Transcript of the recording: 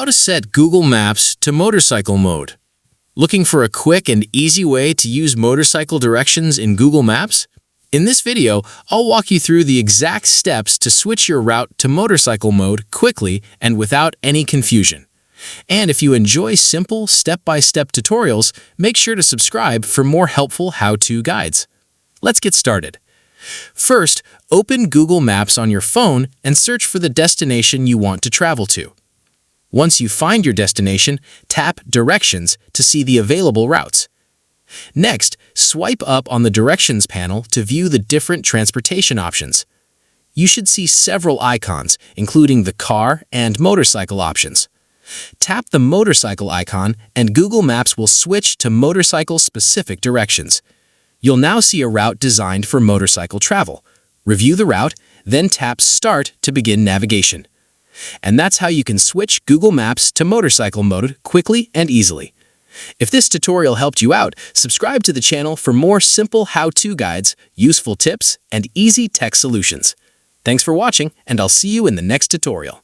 How to set Google Maps to motorcycle mode. Looking for a quick and easy way to use motorcycle directions in Google Maps? In this video, I'll walk you through the exact steps to switch your route to motorcycle mode quickly and without any confusion. And if you enjoy simple, step-by-step tutorials, make sure to subscribe for more helpful how-to guides. Let's get started. First, open Google Maps on your phone and search for the destination you want to travel to. Once you find your destination, tap Directions to see the available routes. Next, swipe up on the Directions panel to view the different transportation options. You should see several icons, including the car and motorcycle options. Tap the motorcycle icon and Google Maps will switch to motorcycle-specific directions. You'll now see a route designed for motorcycle travel. Review the route, then tap Start to begin navigation. And that's how you can switch Google Maps to motorcycle mode quickly and easily. If this tutorial helped you out, subscribe to the channel for more simple how-to guides, useful tips, and easy tech solutions. Thanks for watching, and I'll see you in the next tutorial.